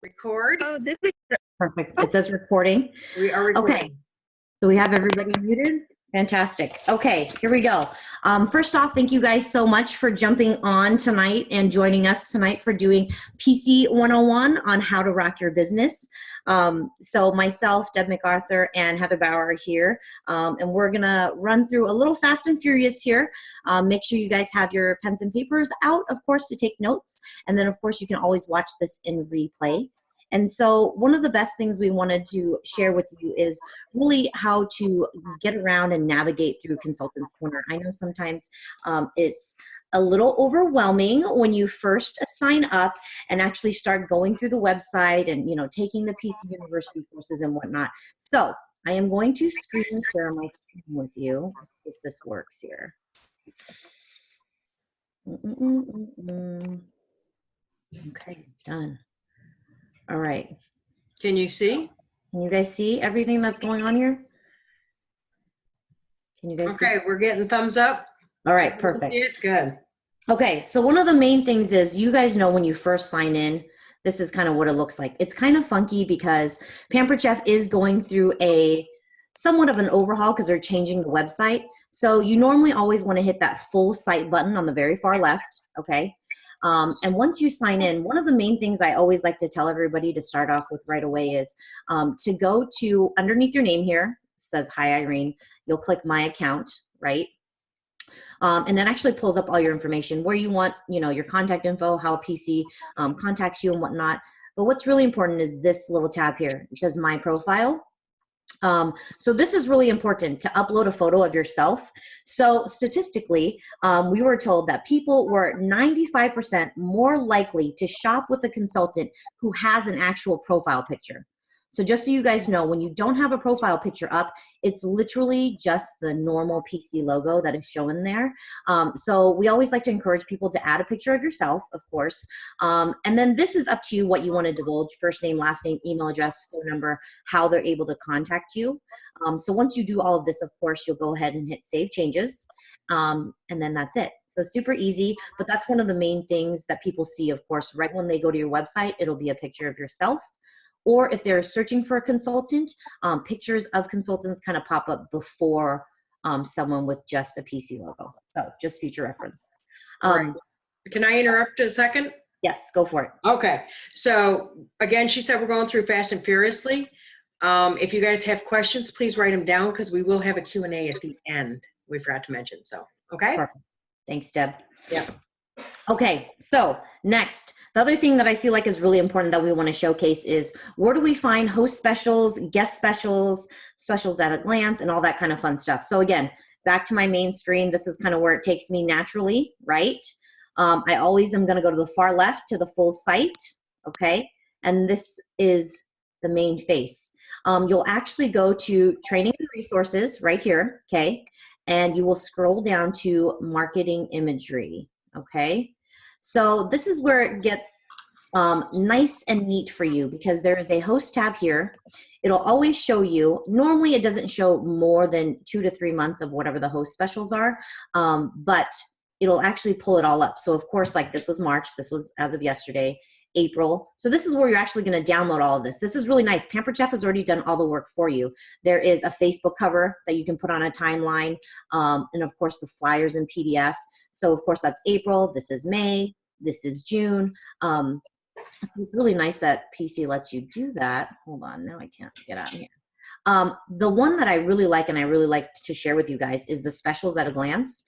Record. Oh, this is Perfect. It says recording. We are recording. Okay. So we have everybody muted. Fantastic. Okay, here we go. First off, thank you guys so much for jumping on tonight and joining us tonight for doing PC 101 on how to rock your business. So myself, Deb MacArthur, and Heather Bauer are here, and we're gonna run through a little fast and furious here. Make sure you guys have your pens and papers out, of course, to take notes. And then, of course, you can always watch this in replay. And so one of the best things we wanted to share with you is really how to get around and navigate through Consultants Corner. I know sometimes it's a little overwhelming when you first sign up and actually start going through the website and, you know, taking the PC University courses and whatnot. So I am going to screen share my screen with you. Let's see if this works here. Okay, done. All right. Can you see? Can you guys see everything that's going on here? Can you guys see? Okay, we're getting thumbs up. All right, perfect. Good. Okay, so one of the main things is you guys know when you first sign in, this is kind of what it looks like. It's kind of funky because Pampered Chef is going through a somewhat of an overhaul because they're changing the website. So you normally always want to hit that full site button on the very far left, okay? And once you sign in, one of the main things I always like to tell everybody to start off with right away is to go to underneath your name here, says Hi Irene, you'll click My Account, right? And that actually pulls up all your information where you want, you know, your contact info, how PC contacts you and whatnot. But what's really important is this little tab here. It says My Profile. So this is really important to upload a photo of yourself. So statistically, we were told that people were 95% more likely to shop with a consultant who has an actual profile picture. So just so you guys know, when you don't have a profile picture up, it's literally just the normal PC logo that is shown there. So we always like to encourage people to add a picture of yourself, of course. And then this is up to you what you want to divulge: first name, last name, email address, phone number, how they're able to contact you. So once you do all of this, of course, you'll go ahead and hit Save Changes. And then that's it. So super easy, but that's one of the main things that people see, of course, right when they go to your website, it'll be a picture of yourself. Or if they're searching for a consultant, pictures of consultants kind of pop up before someone with just a PC logo. So just future reference. Right. Can I interrupt a second? Yes, go for it. Okay. So again, she said we're going through fast and furiously. If you guys have questions, please write them down because we will have a Q&A at the end. We forgot to mention. So, okay. Perfect. Thanks, Deb. Yeah. Okay, so next, the other thing that I feel like is really important that we want to showcase is where do we find host specials, guest specials, specials at a glance, and all that kind of fun stuff. So again, back to my main screen, this is kind of where it takes me naturally, right? I always am going to go to the far left to the full site, okay? And this is the main face. You'll actually go to training and resources right here, okay? And you will scroll down to marketing imagery, okay? So this is where it gets nice and neat for you because there is a host tab here. It'll always show you, normally it doesn't show more than 2 to 3 months of whatever the host specials are, but it'll actually pull it all up. So of course, like this was March, this was as of yesterday, April. So this is where you're actually going to download all of this. This is really nice. Pampered Chef has already done all the work for you. There is a Facebook cover that you can put on a timeline, and of course the flyers in PDF. So of course that's April, this is May, this is June. It's really nice that PC lets you do that. Hold on, now I can't get out of here. The one that I really like and I really like to share with you guys is the specials at a glance.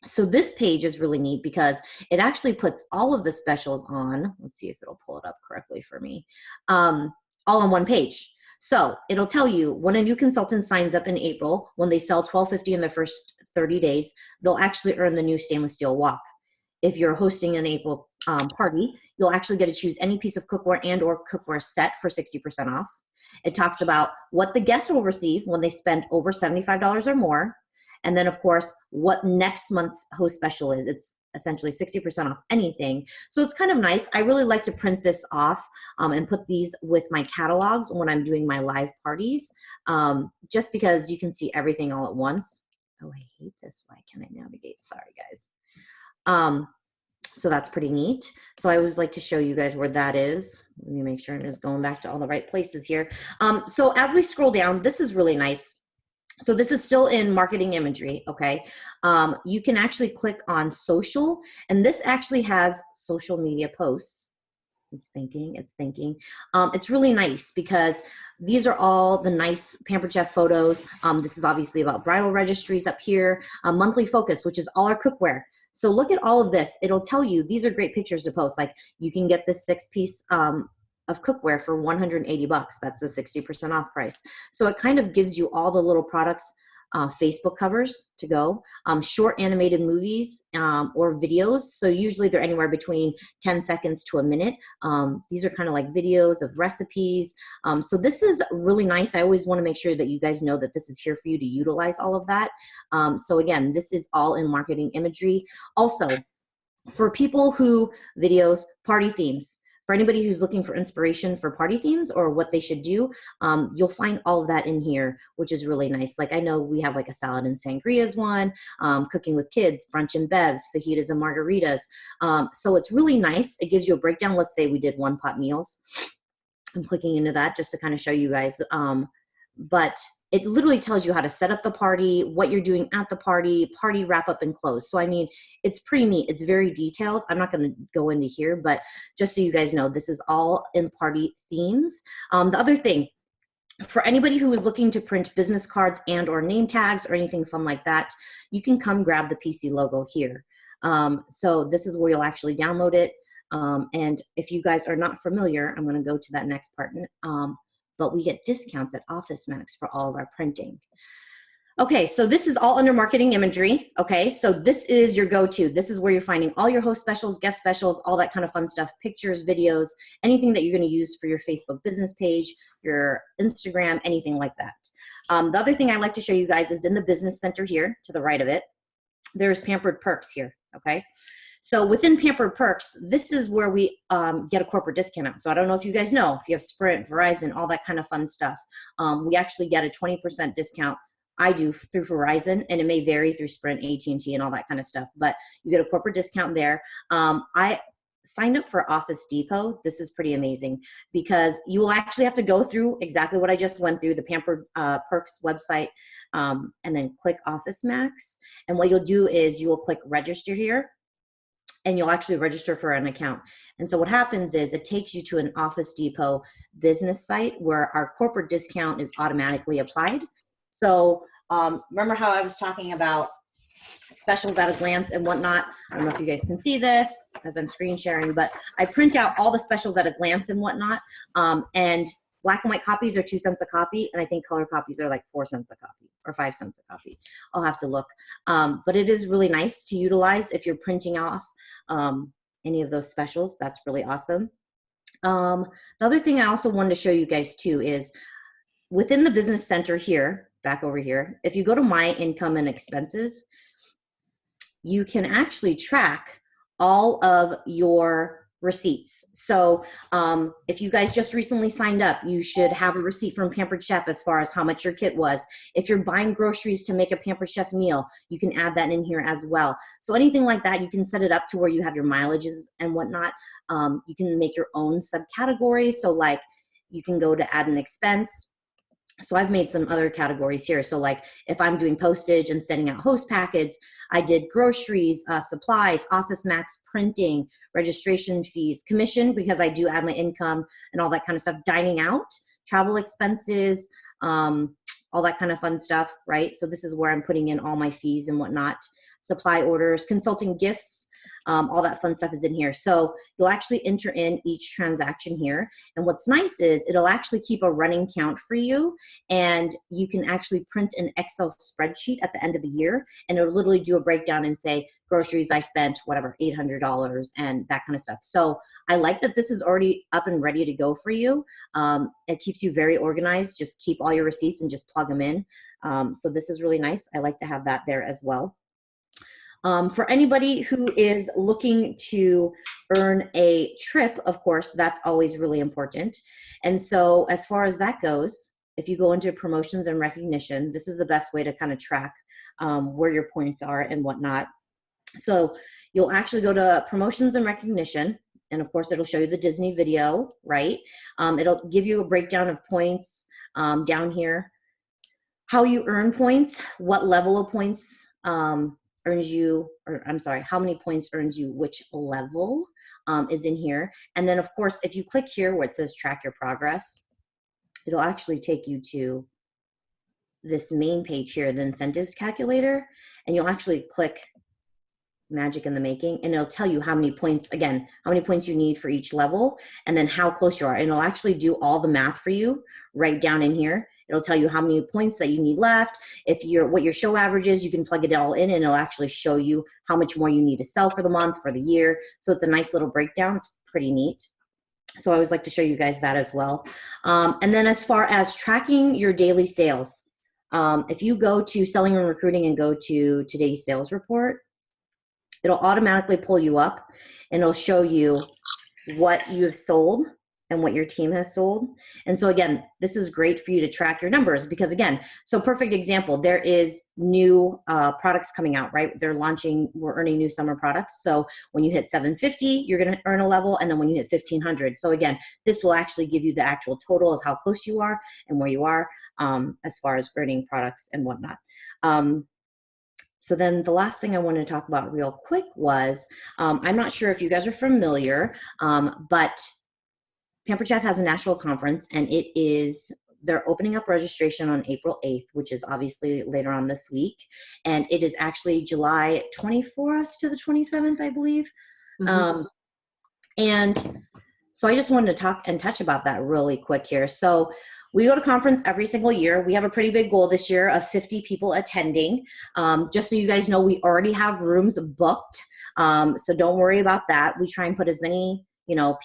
So this page is really neat because it actually puts all of the specials on. Let's see if it'll pull it up correctly for me. All on one page. So it'll tell you when a new consultant signs up in April, when they sell $12.50 in their first 30 days, they'll actually earn the new stainless steel wok. If you're hosting an April party, you'll actually get to choose any piece of cookware and or cookware set for 60% off. It talks about what the guest will receive when they spend over $75 or more. And then, of course, what next month's host special is. It's essentially 60% off anything. So it's kind of nice. I really like to print this off and put these with my catalogs when I'm doing my live parties, just because you can see everything all at once. Oh, I hate this. Why can't I navigate? Sorry, guys. So that's pretty neat. So I always like to show you guys where that is. Let me make sure I'm just going back to all the right places here. So as we scroll down, this is really nice. So this is still in marketing imagery, okay? You can actually click on social, and this actually has social media posts. It's thinking. It's really nice because these are all the nice Pampered Chef photos. This is obviously about bridal registries up here. Monthly focus, which is all our cookware. So look at all of this. It'll tell you these are great pictures to post. Like you can get this 6-piece of cookware for $180. That's the 60% off price. So it kind of gives you all the little products, Facebook covers to go, short animated movies or videos. So usually they're anywhere between 10 seconds to a minute. These are kind of like videos of recipes. So this is really nice. I always want to make sure that you guys know that this is here for you to utilize all of that. So again, this is all in marketing imagery. Also, for people who videos, party themes, for anybody who's looking for inspiration for party themes or what they should do, you'll find all of that in here, which is really nice. Like I know we have like a salad and sangrias one, cooking with kids, brunch and bevs, fajitas and margaritas. So it's really nice. It gives you a breakdown. Let's say we did one pot meals. I'm clicking into that just to kind of show you guys. But it literally tells you how to set up the party, what you're doing at the party wrap up and close. So, I mean, it's pretty neat. It's very detailed. I'm not going to go into here, but just so you guys know, this is all in party themes. The other thing, for anybody who is looking to print business cards and or name tags or anything fun like that, you can come grab the PC logo here. So this is where you'll actually download it. And if you guys are not familiar, I'm going to go to that next part. But we get discounts at Office Max for all of our printing. Okay, so this is all under marketing imagery. Okay, so this is your go-to. This is where you're finding all your host specials, guest specials, all that kind of fun stuff, pictures, videos, anything that you're going to use for your Facebook business page, your Instagram, anything like that. The other thing I like to show you guys is in the business center here to the right of it, there's Pampered Perks here, okay? So within Pampered Perks, this is where we get a corporate discount out. So I don't know if you guys know, if you have Sprint, Verizon, all that kind of fun stuff, we actually get a 20% discount. I do through Verizon, and it may vary through Sprint, AT&T, and all that kind of stuff. But you get a corporate discount there. I signed up for Office Depot. This is pretty amazing because you will actually have to go through exactly what I just went through, the Pampered Perks website, and then click Office Max. And what you'll do is you will click register here, and you'll actually register for an account. And so what happens is it takes you to an Office Depot business site where our corporate discount is automatically applied. So remember how I was talking about specials at a glance and whatnot? I don't know if you guys can see this because I'm screen sharing, but I print out all the specials at a glance and whatnot. And black and white copies are 2 cents a copy, and I think color copies are like 4 cents a copy or 5 cents a copy. I'll have to look. But it is really nice to utilize if you're printing off any of those specials. That's really awesome. The other thing I also wanted to show you guys too is within the business center here, back over here, if you go to my income and expenses, you can actually track all of your receipts. So if you guys just recently signed up, you should have a receipt from Pampered Chef as far as how much your kit was. If you're buying groceries to make a Pampered Chef meal, you can add that in here as well. So anything like that, you can set it up to where you have your mileages and whatnot. You can make your own subcategories. So like you can go to add an expense. So I've made some other categories here. So like if I'm doing postage and sending out host packets, I did groceries, supplies, Office Max, printing, registration fees, commission, because I do add my income and all that kind of stuff, dining out, travel expenses, all that kind of fun stuff, right? So this is where I'm putting in all my fees and whatnot, supply orders, consulting gifts, all that fun stuff is in here. So you'll actually enter in each transaction here. And what's nice is it'll actually keep a running count for you, and you can actually print an Excel spreadsheet at the end of the year, and it'll literally do a breakdown and say groceries I spent, whatever, $800 and that kind of stuff. So I like that this is already up and ready to go for you. It keeps you very organized. Just keep all your receipts and just plug them in. So this is really nice. I like to have that there as well. For anybody who is looking to earn a trip, of course, that's always really important. And so as far as that goes, if you go into promotions and recognition, this is the best way to kind of track where your points are and whatnot. So you'll actually go to promotions and recognition. And of course, it'll show you the Disney video, right? It'll give you a breakdown of points down here, how you earn points, what level of points earns you, or I'm sorry, how many points earns you which level is in here. And then of course, if you click here where it says track your progress, it'll actually take you to this main page here, the incentives calculator, and you'll actually click Magic in the Making, and it'll tell you how many points, again, how many points you need for each level, and then how close you are. And it'll actually do all the math for you right down in here. It'll tell you how many points that you need left. If what your show average is, you can plug it all in, and it'll actually show you how much more you need to sell for the month, for the year. So it's a nice little breakdown. It's pretty neat. So I always like to show you guys that as well. And then as far as tracking your daily sales, if you go to Selling and Recruiting and go to today's sales report, it'll automatically pull you up and it'll show you what you have sold and what your team has sold. And so again, this is great for you to track your numbers because again, so perfect example, there is new products coming out, right? We're earning new summer products. So when you hit 750, you're gonna earn a level, and then when you hit 1500. So again, this will actually give you the actual total of how close you are and where you are as far as earning products and whatnot. So then the last thing I wanted to talk about real quick was, I'm not sure if you guys are familiar, but Pampered Chef has a national conference, and they're opening up registration on April 8th, which is obviously later on this week. And it is actually July 24th to the 27th, I believe. Mm-hmm. And so I just wanted to talk and touch about that really quick here. So we go to conference every single year. We have a pretty big goal this year of 50 people attending. Just so you guys know, we already have rooms booked. So don't worry about that. We try and put as many,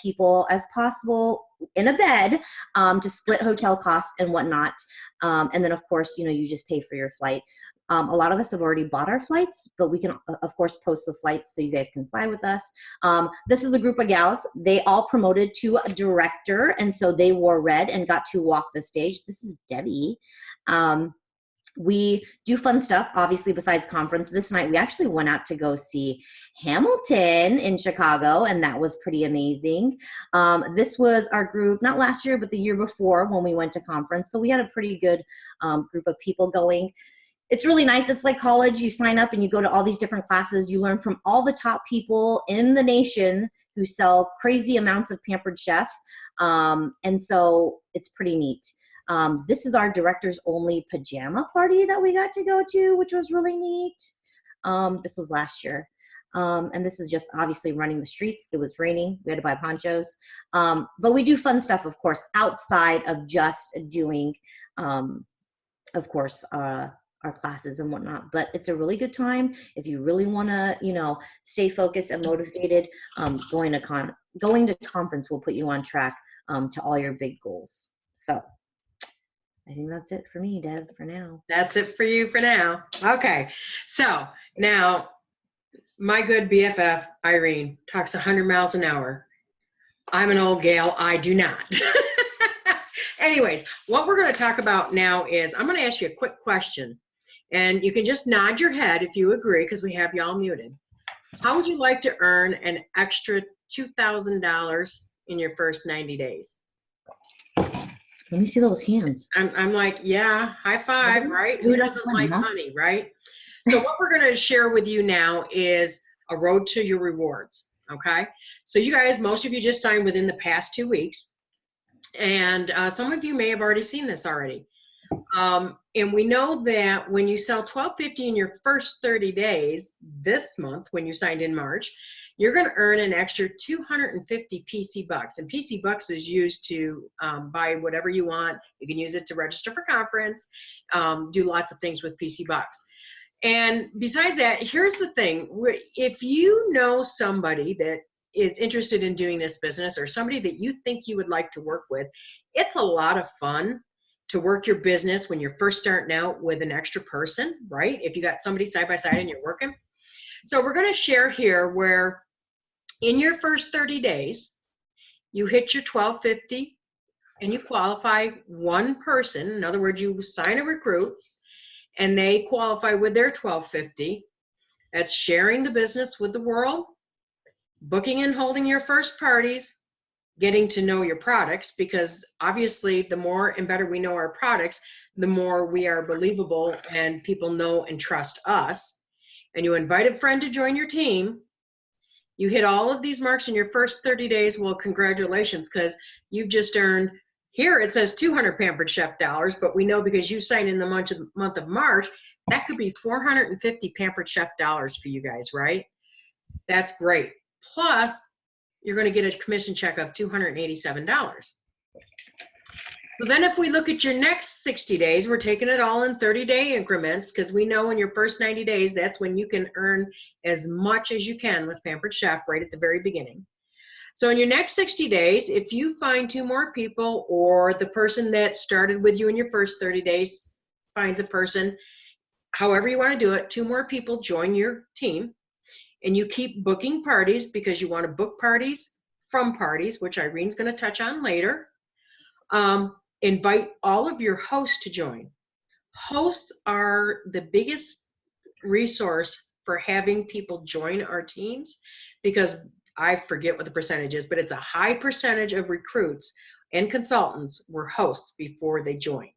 people as possible in a bed to split hotel costs and whatnot. And then of course, you just pay for your flight. A lot of us have already bought our flights, but we can, of course, post the flights so you guys can fly with us. This is a group of gals. They all promoted to a director, and so they wore red and got to walk the stage. This is Debbie. We do fun stuff, obviously, besides conference. This night, we actually went out to go see Hamilton in Chicago, and that was pretty amazing. This was our group, not last year, but the year before when we went to conference. So we had a pretty good group of people going. It's really nice. It's like college. You sign up and you go to all these different classes. You learn from all the top people in the nation who sell crazy amounts of Pampered Chef. And so it's pretty neat. This is our directors only pajama party that we got to go to, which was really neat. This was last year. And this is just obviously running the streets. It was raining. We had to buy ponchos. But we do fun stuff, of course, outside of just doing, of course, our classes and whatnot. But it's a really good time if you really want to, stay focused and motivated. Going to conference will put you on track to all your big goals. So I think that's it for me, Deb, for now. That's it for you for now. Okay. So now my good BFF, Irene, talks 100 miles an hour. I'm an old gal. I do not. Anyways, what we're going to talk about now is I'm going to ask you a quick question. And you can just nod your head if you agree, because we have y'all muted. How would you like to earn an extra $2,000 in your first 90 days? Let me see those hands. I'm like, yeah, high five, right? Who doesn't like money, right? So what we're going to share with you now is a road to your rewards, okay? So you guys, most of you just signed within the past 2 weeks. And some of you may have already seen this already. And we know that when you sell $12.50 in your first 30 days this month, when you signed in March, you're going to earn an extra 250 PC bucks. And PC bucks is used to buy whatever you want. You can use it to register for conference, do lots of things with PC bucks. And besides that, here's the thing. If you know somebody that is interested in doing this business, or somebody that you think you would like to work with, it's a lot of fun to work your business when you're first starting out with an extra person, right? If you got somebody side by side and you're working. So we're going to share here where in your first 30 days, you hit your $12.50 and you qualify one person. In other words, you sign a recruit and they qualify with their $12.50. That's sharing the business with the world, booking and holding your first parties, getting to know your products, because obviously the more and better we know our products, the more we are believable and people know and trust us. And you invite a friend to join your team. You hit all of these marks in your first 30 days. Well, congratulations, because you've just earned, here it says 200 Pampered Chef dollars, but we know because you signed in the month of March, that could be 450 Pampered Chef dollars for you guys, right? That's great. Plus, you're going to get a commission check of $287. So then if we look at your next 60 days, we're taking it all in 30-day increments, because we know in your first 90 days, that's when you can earn as much as you can with Pampered Chef right at the very beginning. So in your next 60 days, if you find 2 more people, or the person that started with you in your first 30 days finds a person, however you want to do it, 2 more people join your team, and you keep booking parties because you want to book parties from parties, which Irene's going to touch on later. Invite all of your hosts to join. Hosts are the biggest resource for having people join our teams, because I forget what the percentage is, but it's a high percentage of recruits and consultants were hosts before they joined.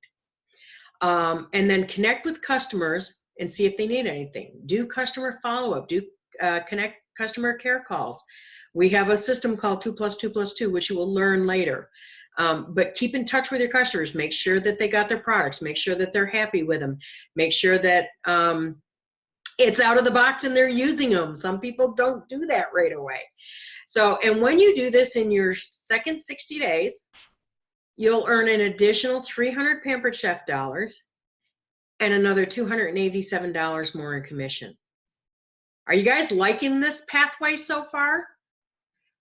And then connect with customers and see if they need anything. Do customer follow-up, do connect customer care calls. We have a system called 2+2+2, which you will learn later. But keep in touch with your customers. Make sure that they got their products. Make sure that they're happy with them. Make sure that it's out of the box and they're using them. Some people don't do that right away. So, and when you do this in your second 60 days, you'll earn an additional 300 Pampered Chef dollars and another $287 more in commission. Are you guys liking this pathway so far?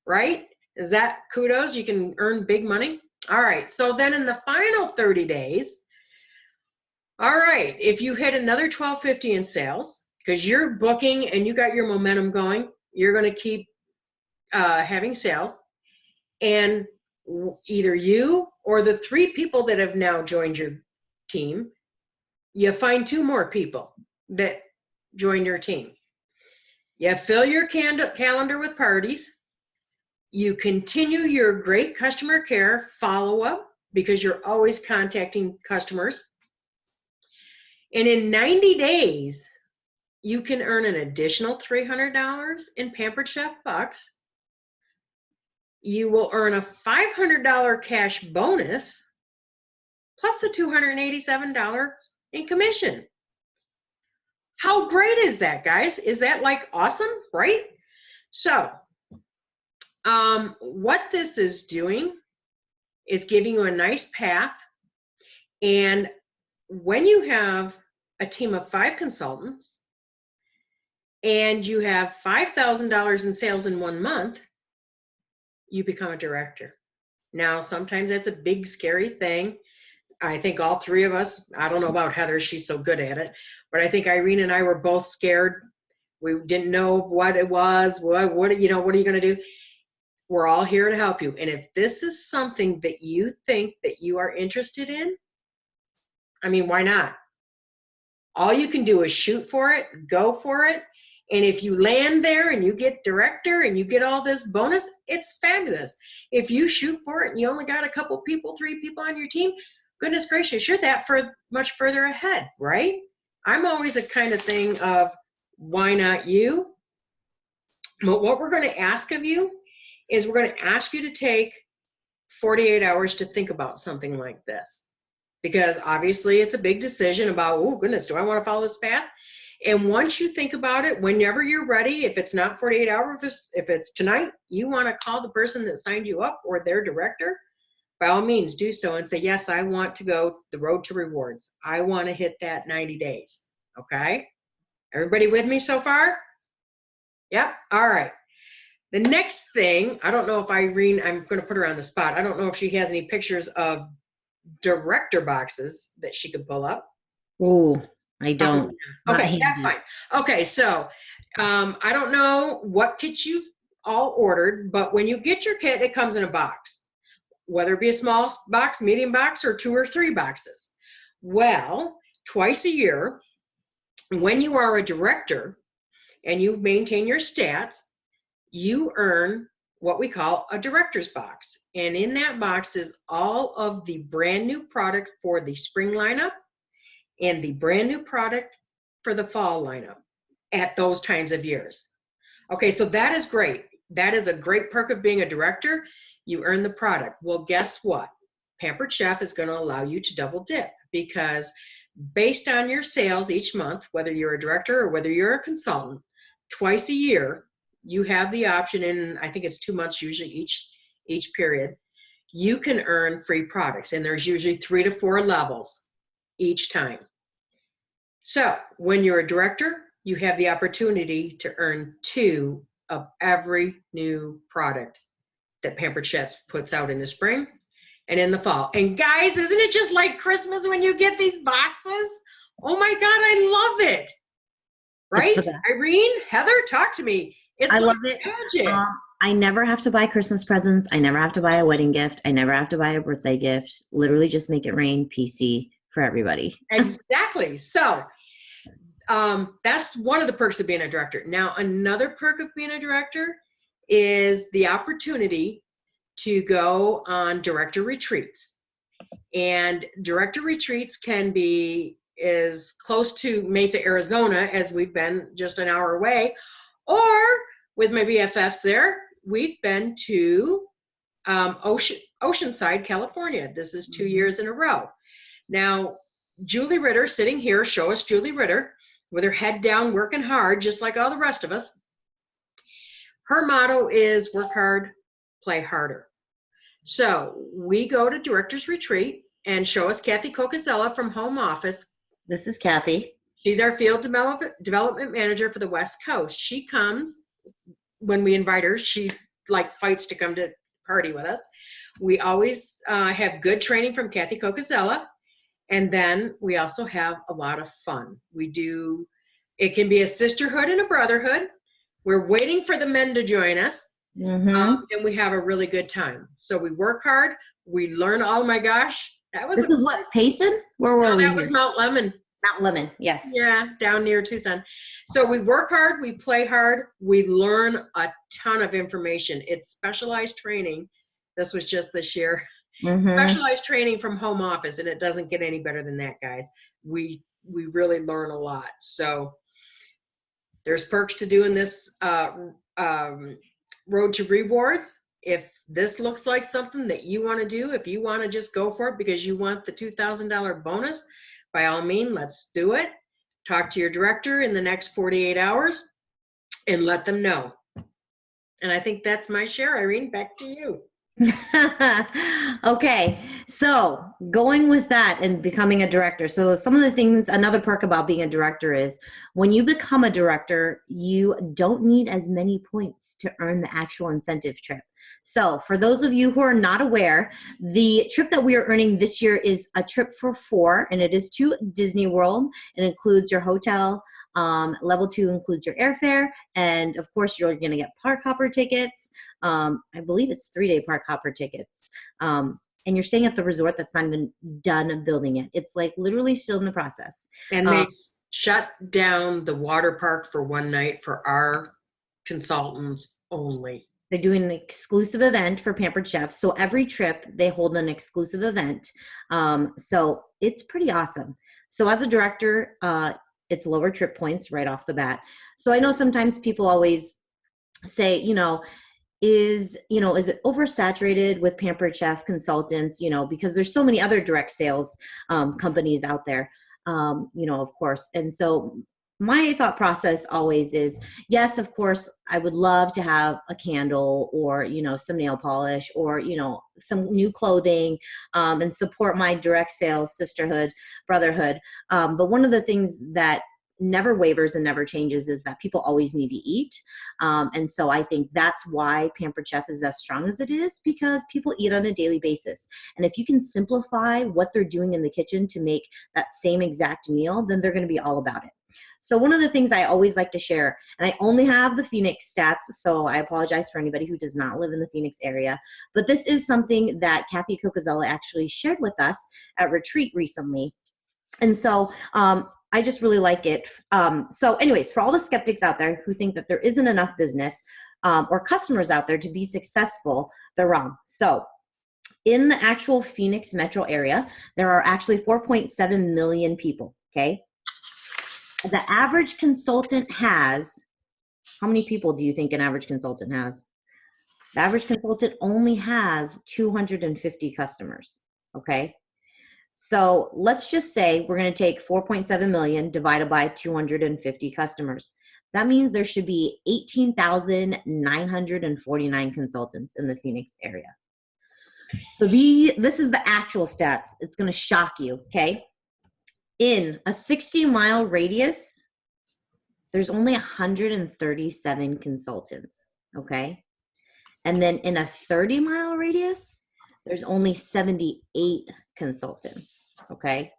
Right? Is that kudos? You can earn big money? All right, so then in the final 30 days, all right, if you hit another $1,250 in sales, because you're booking and you got your momentum going, you're going to keep having sales, and either you or the 3 people that have now joined your team, you find 2 more people that join your team. You fill your calendar with parties. You continue your great customer care follow-up, because you're always contacting customers. And in 90 days, you can earn an additional $300 in Pampered Chef bucks. You will earn a $500 cash bonus, plus the $287 in commission. How great is that, guys? Is that like awesome, right? So, what this is doing is giving you a nice path. And when you have a team of 5 consultants and you have $5,000 in sales in 1 month, you become a director. Now, sometimes that's a big, scary thing. I think all 3 of us, I don't know about Heather, she's so good at it, but I think Irene and I were both scared. We didn't know what it was. What are you going to do? We're all here to help you. And if this is something that you think that you are interested in, I mean, why not? All you can do is shoot for it, go for it. And if you land there and you get director and you get all this bonus, it's fabulous. If you shoot for it and you only got a couple people, 3 people on your team, goodness gracious, you're that much further ahead, right? I'm always a kind of thing of, why not you? But what we're going to ask of you is we're going to ask you to take 48 hours to think about something like this. Because obviously it's a big decision about, oh goodness, do I want to follow this path? And once you think about it, whenever you're ready, if it's not 48 hours, if it's tonight, you want to call the person that signed you up or their director, by all means do so and say, yes, I want to go the road to rewards. I want to hit that 90 days. Okay? Everybody with me so far? Yep. All right. The next thing, I don't know if Irene, I'm going to put her on the spot. I don't know if she has any pictures of director boxes that she could pull up. Oh, I don't. Okay, that's fine. Okay, so I don't know what kits you've all ordered, but when you get your kit, it comes in a box, whether it be a small box, medium box, or 2 or 3 boxes. Well, twice a year, when you are a director, and you maintain your stats, you earn what we call a director's box. And in that box is all of the brand new product for the spring lineup and the brand new product for the fall lineup at those times of years. Okay, so that is great. That is a great perk of being a director. You earn the product. Well, guess what? Pampered Chef is going to allow you to double dip, because based on your sales each month, whether you're a director or whether you're a consultant, twice a year, you have the option, in I think it's 2 months usually each period, you can earn free products, and there's usually 3 to 4 levels each time. So when you're a director, you have the opportunity to earn 2 of every new product that Pampered Chefs puts out in the spring and in the fall. And guys, isn't it just like Christmas when you get these boxes? Oh my God, I love it. Right? Irene, Heather, talk to me. It's I like love it. magic. I never have to buy Christmas presents. I never have to buy a wedding gift. I never have to buy a birthday gift. Literally just make it rain PC for everybody. Exactly. So that's one of the perks of being a director. Now, another perk of being a director is the opportunity to go on director retreats. And director retreats can be as close to Mesa, Arizona, as we've been just an hour away, or with my BFFs there, we've been to Oceanside, California. This is 2 years in a row. Now, Julie Ritter sitting here, show us Julie Ritter, with her head down, working hard, just like all the rest of us. Her motto is work hard, play harder. So we go to Director's Retreat, and show us Kathy Cocazella from home office. This is Kathy. She's our field development manager for the West Coast. She comes when we invite her. She like fights to come to party with us. We always have good training from Kathy Cocazella. And then we also have a lot of fun. It can be a sisterhood and a brotherhood. We're waiting for the men to join us. And we have a really good time. So we work hard. We learn, oh my gosh. This is what, Payson? Where were we? That was Mount Lemon. Mount Lemon, yes. Yeah, down near Tucson. So we work hard, we play hard, we learn a ton of information. It's specialized training. This was just this year. Specialized training from home office, and it doesn't get any better than that, guys. We really learn a lot. So there's perks to doing this road to rewards. If this looks like something that you want to do, if you want to just go for it because you want the $2,000 bonus, by all means, let's do it. Talk to your director in the next 48 hours and let them know. And I think that's my share. Irene, back to you. Okay, so going with that and becoming a director. So some of the things, another perk about being a director is when you become a director, you don't need as many points to earn the actual incentive trip. So for those of you who are not aware, the trip that we are earning this year is a trip for 4, and it is to Disney World. It includes your hotel. Level 2 includes your airfare, and of course you're going to get park hopper tickets. I believe it's 3-day park hopper tickets. And you're staying at the resort that's not even done building it. It's like literally still in the process. And they shut down the water park for one night for our consultants only. They're doing an exclusive event for Pampered Chef. So every trip they hold an exclusive event. So it's pretty awesome. So as a director, it's lower trip points right off the bat. So I know sometimes people always say, is it oversaturated with Pampered Chef consultants, because there's so many other direct sales companies out there, of course. And so my thought process always is, yes, of course, I would love to have a candle or, some nail polish or, some new clothing and support my direct sales sisterhood, brotherhood. But one of the things that never wavers and never changes is that people always need to eat. And so I think that's why Pampered Chef is as strong as it is, because people eat on a daily basis. And if you can simplify what they're doing in the kitchen to make that same exact meal, then they're going to be all about it. So one of the things I always like to share, and I only have the Phoenix stats, so I apologize for anybody who does not live in the Phoenix area, but this is something that Kathy Cocazella actually shared with us at retreat recently. And so I just really like it. So anyways, for all the skeptics out there who think that there isn't enough business or customers out there to be successful, they're wrong. So in the actual Phoenix metro area, there are actually 4.7 million people, okay? The average consultant has, how many people do you think an average consultant has? The average consultant only has 250 customers, okay? So let's just say we're going to take 4.7 million divided by 250 customers. That means there should be 18,949 consultants in the Phoenix area. So this is the actual stats. It's going to shock you, okay? In a 60-mile radius, there's only 137 consultants, okay? And then in a 30-mile radius, there's only 78 consultants, okay?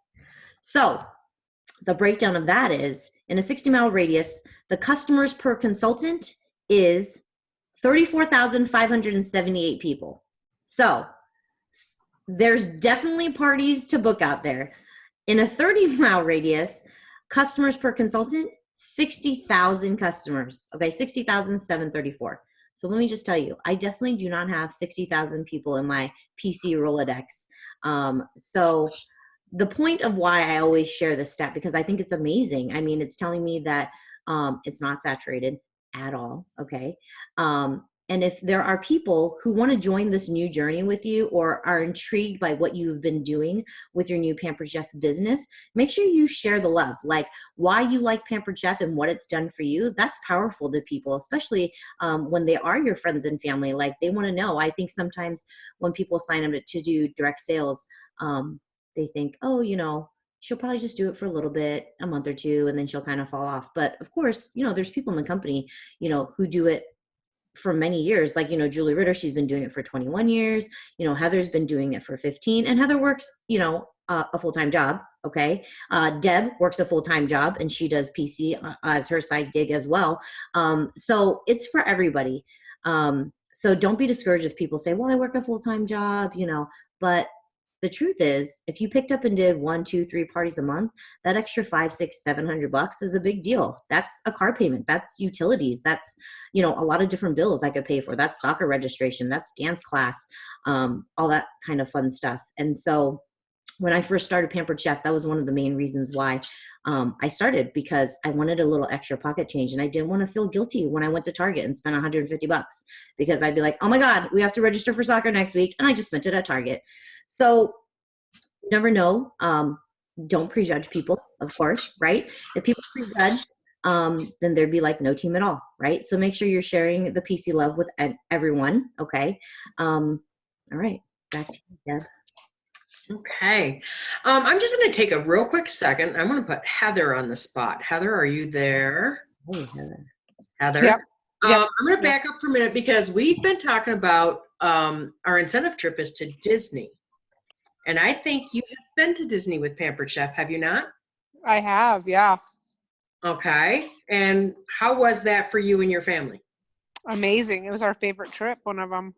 So the breakdown of that is, in a 60-mile radius, the customers per consultant is 34,578 people. So there's definitely parties to book out there. In a 30-mile radius, customers per consultant, 60,000 customers, okay? 60,734. So let me just tell you, I definitely do not have 60,000 people in my PC Rolodex. So the point of why I always share this stat, because I think it's amazing. I mean, it's telling me that it's not saturated at all, okay? And if there are people who want to join this new journey with you or are intrigued by what you've been doing with your new Pampered Chef business, make sure you share the love, like why you like Pampered Chef and what it's done for you. That's powerful to people, especially when they are your friends and family. Like they want to know. I think sometimes when people sign up to do direct sales, they think, oh, you know, she'll probably just do it for a little bit, a month or two, and then she'll kind of fall off. But of course, you know, there's people in the company, you know, who do it for many years. Like, you know, Julie Ritter, she's been doing it for 21 years. You know, Heather's been doing it for 15, and Heather works, you know, a full-time job. Okay. Deb works a full-time job and she does PC as her side gig as well. So it's for everybody. So don't be discouraged if people say, well, I work a full-time job, you know, but the truth is, if you picked up and did 1, 2, 3 parties a month, that extra $500, $600, $700 is a big deal. That's a car payment. That's utilities. That's, you know, a lot of different bills I could pay for. That's soccer registration. That's dance class, all that kind of fun stuff. And so when I first started Pampered Chef, that was one of the main reasons why I started, because I wanted a little extra pocket change and I didn't want to feel guilty when I went to Target and spent $150 because I'd be like, oh my God, we have to register for soccer next week. And I just spent it at Target. So you never know. Don't prejudge people, of course, right? If people prejudge, then there'd be like no team at all, right? So make sure you're sharing the PC love with everyone, okay? All right, back to you, Deb. Okay. I'm just going to take a real quick second. I'm going to put Heather on the spot. Heather, are you there? Hey, Heather. Heather? Yep. I'm going to back up for a minute because we've been talking about our incentive trip is to Disney. And I think you have been to Disney with Pampered Chef, have you not? I have, yeah. Okay. And how was that for you and your family? Amazing. It was our favorite trip, one of them.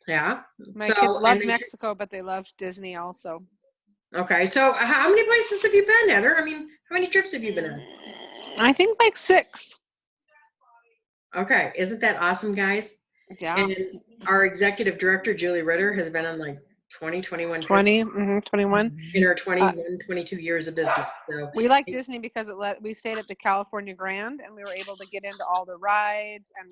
Yeah. My kids love Mexico, but they love Disney also. Okay. So how many places have you been, Heather? I mean, how many trips have you been on? I think like 6. Okay. Isn't that awesome, guys? Yeah. And our executive director, Julie Ritter, has been on like 21 21 in her 22 years of business. So we like Disney because we stayed at the California Grand and we were able to get into all the rides, and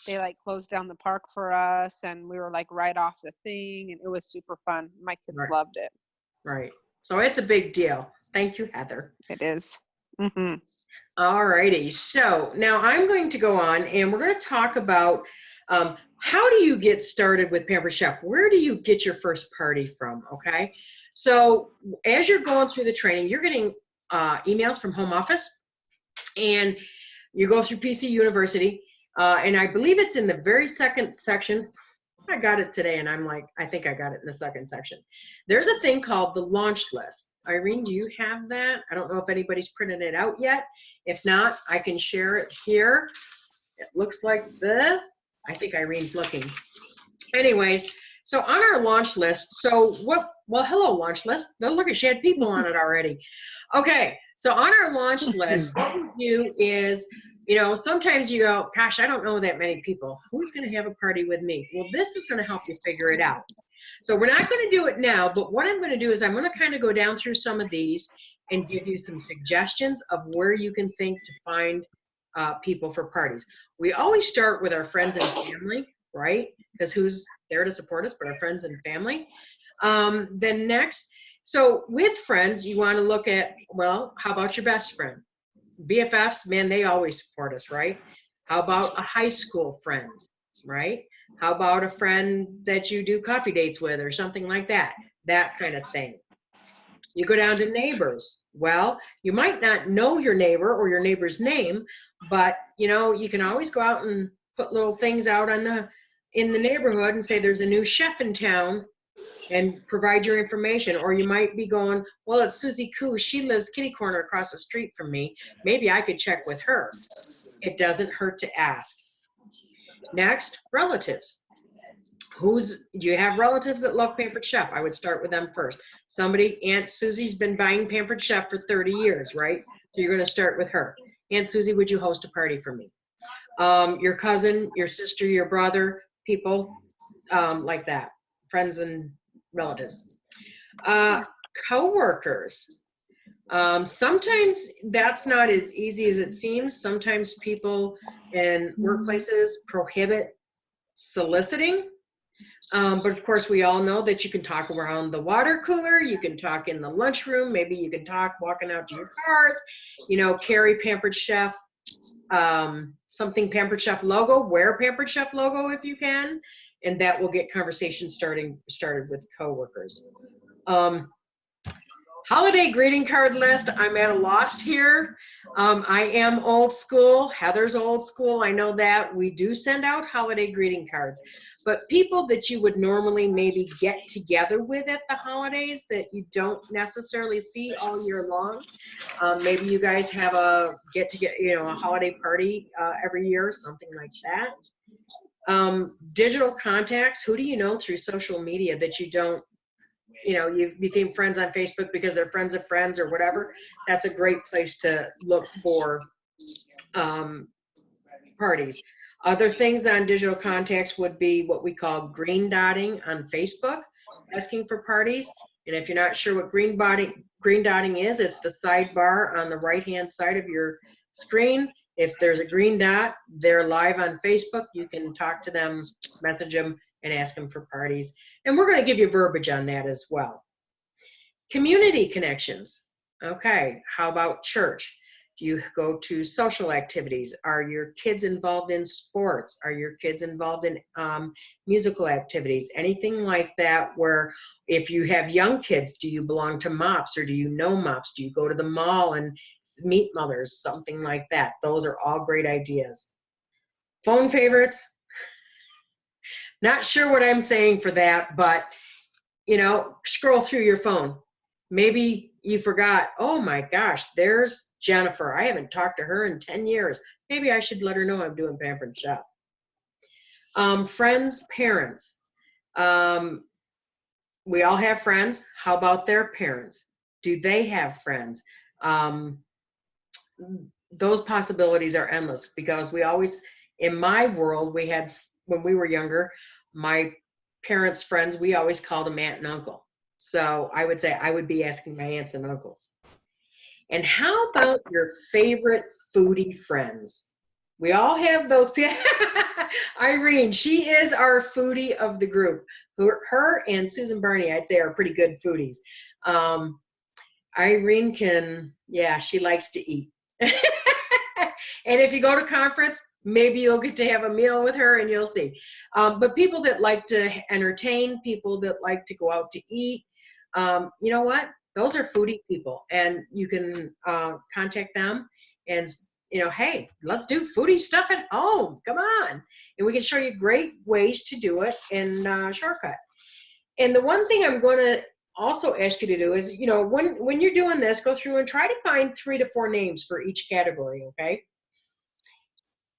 they like closed down the park for us and we were like right off the thing, and it was super fun. My kids loved it. Right. So it's a big deal. Thank you, Heather. It is. All righty. So now I'm going to go on and we're going to talk about how do you get started with Pampered Chef? Where do you get your first party from? Okay. So as you're going through the training, you're getting emails from home office and you go through PC University. And I believe it's in the very second section. I got it today and I'm like, I think I got it in the second section. There's a thing called the launch list. Irene, do you have that? I don't know if anybody's printed it out yet. If not, I can share it here. It looks like this. I think Irene's looking. Anyways, so on our launch list, so what, well, hello, launch list. Oh, look, she had people on it already. Okay, So on our launch list, what we do is, sometimes you go, gosh, I don't know that many people. Who's going to have a party with me? Well, this is going to help you figure it out. So we're not going to do it now, but what I'm going to do is I'm going to kind of go down through some of these and give you some suggestions of where you can think to find people for parties. We always start with our friends and family, right? Because who's there to support us but our friends and family? Then next, so with friends, you want to look at, well, how about your best friend? BFFs, man, they always support us, right? How about a high school friend, right? How about a friend that you do coffee dates with or something like that? That kind of thing. You go down to neighbors. Well, you might not know your neighbor or your neighbor's name, but you can always go out and put little things out in the neighborhood and say there's a new chef in town and provide your information. Or you might be going, well, it's Susie Koo. She lives kitty corner across the street from me. Maybe I could check with her. It doesn't hurt to ask. Next, relatives. Do you have relatives that love Pampered Chef? I would start with them first. Aunt Susie's been buying Pampered Chef for 30 years, right? So you're going to start with her. Aunt Susie, would you host a party for me? Your cousin, your sister, your brother, people like that, friends and relatives. Co-workers. Sometimes that's not as easy as it seems. Sometimes people in workplaces prohibit soliciting. But of course, we all know that you can talk around the water cooler, you can talk in the lunchroom, maybe you can talk walking out to your cars, carry Pampered Chef, something Pampered Chef logo, wear Pampered Chef logo if you can, and that will get conversation started with coworkers. Holiday greeting card list, I'm at a loss here. I am old school. Heather's old school. I know that. We do send out holiday greeting cards. But people that you would normally maybe get together with at the holidays that you don't necessarily see all year long. Maybe you guys have a a holiday party every year, something like that. Digital contacts. Who do you know through social media that you don't, you became friends on Facebook because they're friends of friends or whatever? That's a great place to look for parties. Other things on digital contacts would be what we call green dotting on Facebook, asking for parties. And if you're not sure what green dotting is, it's the sidebar on the right-hand side of your screen. If there's a green dot, they're live on Facebook. You can talk to them, message them, and ask them for parties. And we're going to give you verbiage on that as well. Community connections. Okay, how about church? Do you go to social activities? Are your kids involved in sports? Are your kids involved in musical activities? Anything like that, where if you have young kids, do you belong to MOPS or do you know MOPS? Do you go to the mall and meet mothers? Something like that. Those are all great ideas. Phone favorites. Not sure what I'm saying for that, but scroll through your phone. Maybe you forgot, oh my gosh, there's Jennifer. I haven't talked to her in 10 years. Maybe I should let her know I'm doing Pampered Chef. Friends, parents. We all have friends. How about their parents? Do they have friends? Those possibilities are endless, because we always, in my world, we had, when we were younger, my parents' friends, we always called them aunt and uncle. So I would say I would be asking my aunts and uncles. And how about your favorite foodie friends? We all have those people. Irene, she is our foodie of the group. Her and Susan Barney, I'd say, are pretty good foodies. Irene she likes to eat. And if you go to conference, maybe you'll get to have a meal with her and you'll see. But people that like to entertain, people that like to go out to eat, you know what? Those are foodie people, and you can contact them and, hey, let's do foodie stuff at home. Come on. And we can show you great ways to do it in Shortcut. And the one thing I'm going to also ask you to do is, when you're doing this, go through and try to find 3 to 4 names for each category, okay?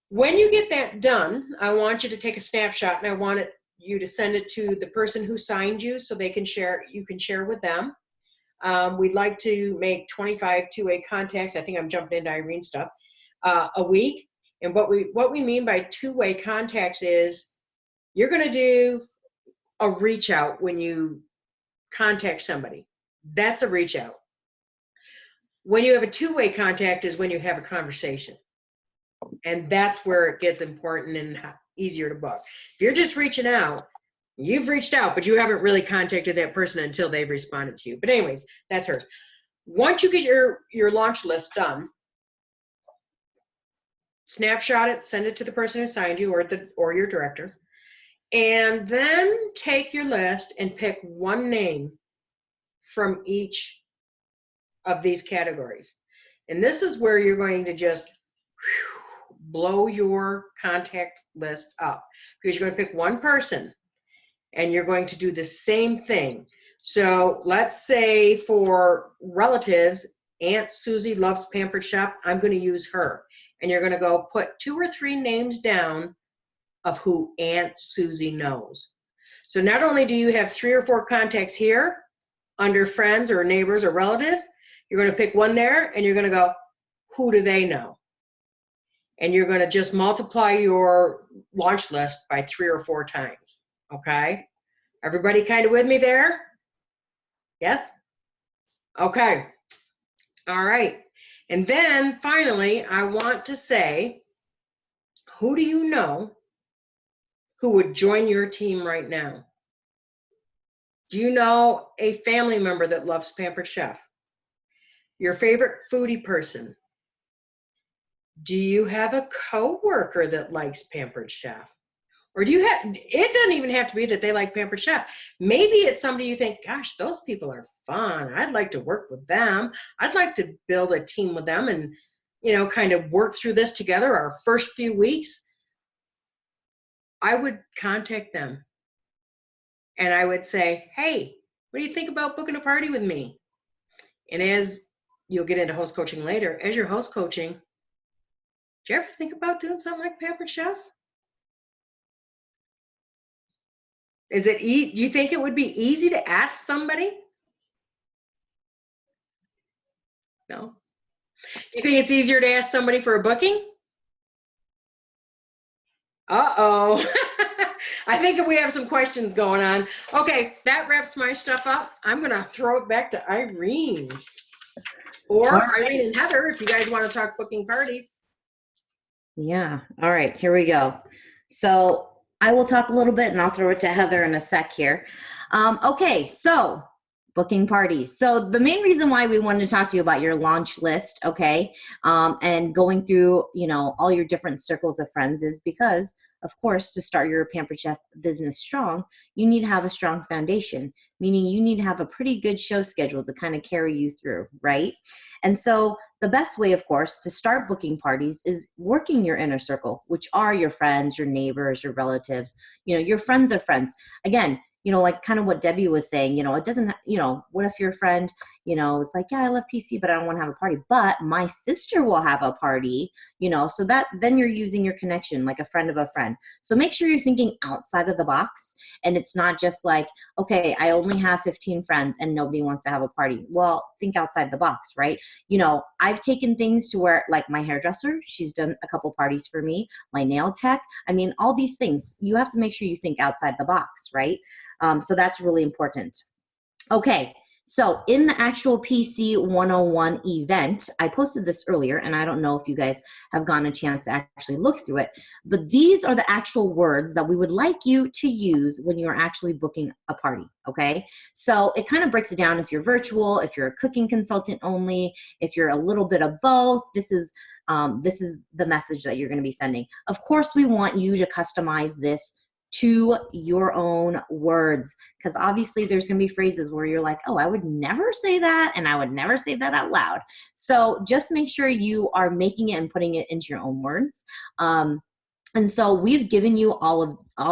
When you get that done, I want you to take a snapshot, and I want you to send it to the person who signed you so they can share. You can share with them. We'd like to make 25 two-way contacts. I think I'm jumping into Irene stuff, a week. And what we mean by two-way contacts is you're going to do a reach out when you contact somebody. That's a reach out. When you have a two-way contact is when you have a conversation. And that's where it gets important and easier to book. If you're just reaching out, you've reached out, but you haven't really contacted that person until they've responded to you. But anyways, that's hers. Once you get your launch list done, snapshot it, send it to the person who signed you or your director, and then take your list and pick one name from each of these categories. And this is where you're going to just blow your contact list up, because you're going to pick one person and you're going to do the same thing. So let's say for relatives, Aunt Susie loves Pampered Chef, I'm going to use her. And you're going to go put 2 or 3 names down of who Aunt Susie knows. So not only do you have 3 or 4 contacts here under friends or neighbors or relatives, you're going to pick one there and you're going to go, who do they know? And you're going to just multiply your launch list by 3 or 4 times. Okay? Everybody kind of with me there? Yes? Okay. All right. And then finally, I want to say, who do you know who would join your team right now? Do you know a family member that loves Pampered Chef? Your favorite foodie person? Do you have a coworker that likes Pampered Chef? Or do you have, it doesn't even have to be that they like Pampered Chef. Maybe it's somebody you think, gosh, those people are fun. I'd like to work with them. I'd like to build a team with them and, you know, kind of work through this together our first few weeks. I would contact them and I would say, hey, what do you think about booking a party with me? And as you'll get into host coaching later, as you're host coaching, do you ever think about doing something like Pampered Chef? Do you think it would be easy to ask somebody? No? You think it's easier to ask somebody for a booking? Uh-oh. I think if we have some questions going on. Okay, that wraps my stuff up. I'm going to throw it back to Irene. Or Irene and Heather, if you guys want to talk booking parties. Yeah. All right, here we go. So I will talk a little bit and I'll throw it to Heather in a sec here. Okay, so booking parties. So the main reason why we wanted to talk to you about your launch list, okay, and going through, you know, all your different circles of friends is because, of course, to start your Pampered Chef business strong, you need to have a strong foundation, meaning you need to have a pretty good show schedule to kind of carry you through, right? And so the best way, of course, to start booking parties is working your inner circle, which are your friends, your neighbors, your relatives, you know, your friends of friends. Again, you know, like kind of what Debbie was saying, you know, it doesn't, you know, what if your friend, you know, it's like, yeah, I love PC, but I don't want to have a party, but my sister will have a party, you know, so that then you're using your connection like a friend of a friend. So make sure you're thinking outside of the box and it's not just like, okay, I only have 15 friends and nobody wants to have a party. Well, think outside the box, right? You know, I've taken things to where like my hairdresser, she's done a couple parties for me, my nail tech. I mean, all these things, you have to make sure you think outside the box, right? So that's really important. Okay, so in the actual PC 101 event, I posted this earlier, and I don't know if you guys have gotten a chance to actually look through it, but these are the actual words that we would like you to use when you're actually booking a party, okay? So it kind of breaks it down if you're virtual, if you're a cooking consultant only, if you're a little bit of both, this is the message that you're gonna be sending. Of course, we want you to customize this to your own words, because obviously there's going to be phrases where you're like, oh, I would never say that, and I would never say that out loud. So just make sure you are making it and putting it into your own words. And so we've given you all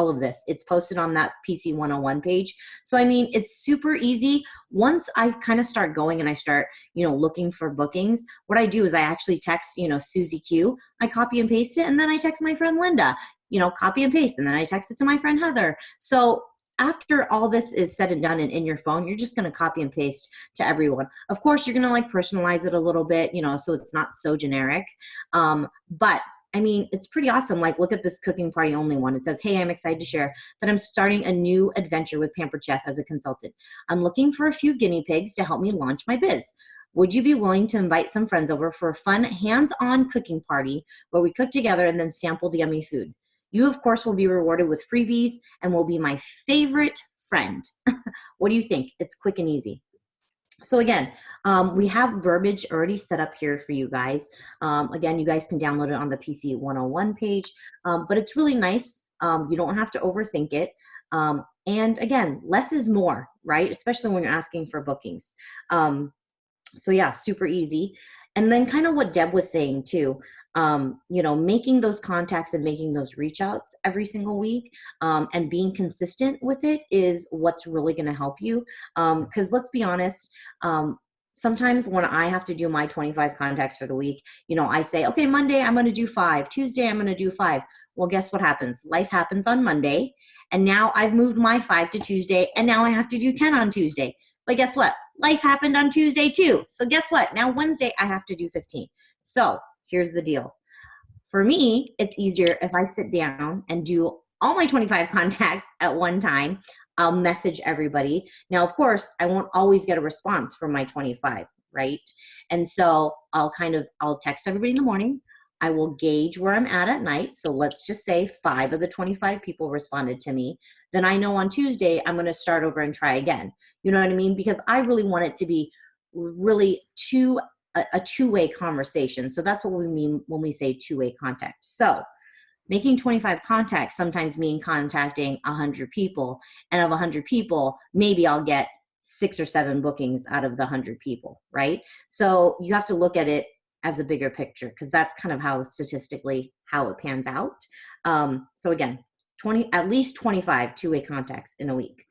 of this. It's posted on that PC 101 page. So, I mean, it's super easy. Once I kind of start going and I start, you know, looking for bookings, what I do is I actually text, you know, Susie Q. I copy and paste it, and then I text my friend Linda, you know, copy and paste, and then I text it to my friend Heather. So after all this is said and done and in your phone, you're just going to copy and paste to everyone. Of course, you're going to like personalize it a little bit, you know, so it's not so generic. But I mean, it's pretty awesome. Like, look at this cooking party only one. It says, hey, I'm excited to share that I'm starting a new adventure with Pampered Chef as a consultant. I'm looking for a few guinea pigs to help me launch my biz. Would you be willing to invite some friends over for a fun hands-on cooking party where we cook together and then sample the yummy food? You, of course, will be rewarded with freebies and will be my favorite friend. What do you think? It's quick and easy. So again, we have verbiage already set up here for you guys. Again, you guys can download it on the PC 101 page, but it's really nice. You don't have to overthink it. And again, less is more, right? Especially when you're asking for bookings. So yeah, super easy. And then kind of what Deb was saying too, you know, making those contacts and making those reach outs every single week, and being consistent with it is what's really going to help you. Cause let's be honest, sometimes when I have to do my 25 contacts for the week, you know, I say, okay, Monday, I'm going to do 5, Tuesday, I'm going to do 5. Well, guess what happens? Life happens on Monday. And now I've moved my 5 to Tuesday, and now I have to do 10 on Tuesday. But guess what? Life happened on Tuesday too. So guess what? Now Wednesday, I have to do 15. So here's the deal. For me, it's easier if I sit down and do all my 25 contacts at one time. I'll message everybody. Now, of course, I won't always get a response from my 25, right? And so I'll text everybody in the morning. I will gauge where I'm at night. So let's just say 5 of the 25 people responded to me. Then I know on Tuesday, I'm going to start over and try again. You know what I mean? Because I really want it to be really a two-way conversation. So that's what we mean when we say two-way contact. So making 25 contacts sometimes mean contacting 100 people. And of 100 people, maybe I'll get 6 or 7 bookings out of the 100 people, right? So you have to look at it as a bigger picture, because that's kind of how statistically how it pans out. So again, at least 25 two-way contacts in a week.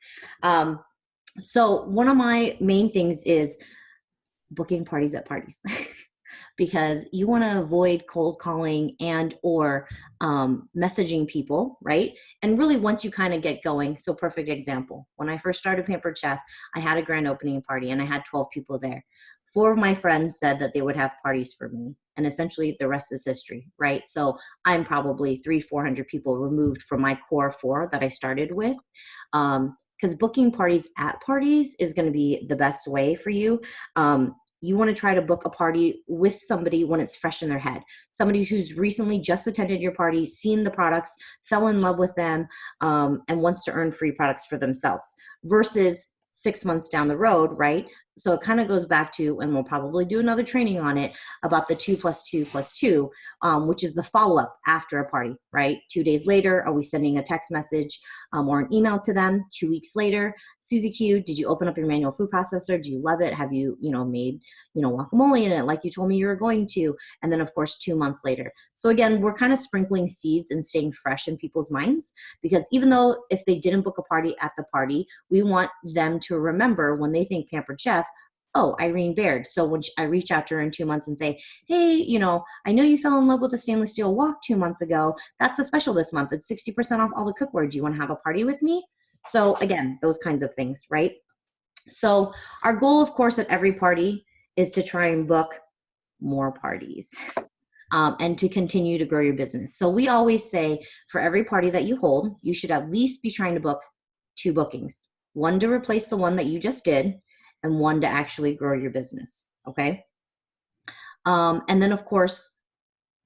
So one of my main things is booking parties at parties. Because you want to avoid cold calling and or messaging people, right? And really once you kind of get going, so perfect example, when I first started Pampered Chef, I had a grand opening party and I had 12 people there. 4 of my friends said that they would have parties for me, and essentially the rest is history, right? So I'm probably 300-400 people removed from my core 4 that I started with. Because booking parties at parties is going to be the best way for you. You want to try to book a party with somebody when it's fresh in their head. Somebody who's recently just attended your party, seen the products, fell in love with them, and wants to earn free products for themselves versus 6 months down the road, right? So it kind of goes back to, and we'll probably do another training on it, about the 2+2+2, which is the follow-up after a party, right? 2 days later, are we sending a text message or an email to them? 2 weeks later, Susie Q, did you open up your manual food processor? Do you love it? Have you, made, guacamole in it like you told me you were going to? And then of course, 2 months later. So again, we're kind of sprinkling seeds and staying fresh in people's minds, because even though if they didn't book a party at the party, we want them to remember when they think Pampered Chef, oh, Irene Baird. So when I reach out to her in 2 months and say, hey, I know you fell in love with a stainless steel wok 2 months ago. That's a special this month. It's 60% off all the cookware. Do you want to have a party with me? So again, those kinds of things, right? So our goal, of course, at every party is to try and book more parties and to continue to grow your business. So we always say for every party that you hold, you should at least be trying to book 2 bookings, 1 to replace the one that you just did, and 1 to actually grow your business, okay? And then, of course,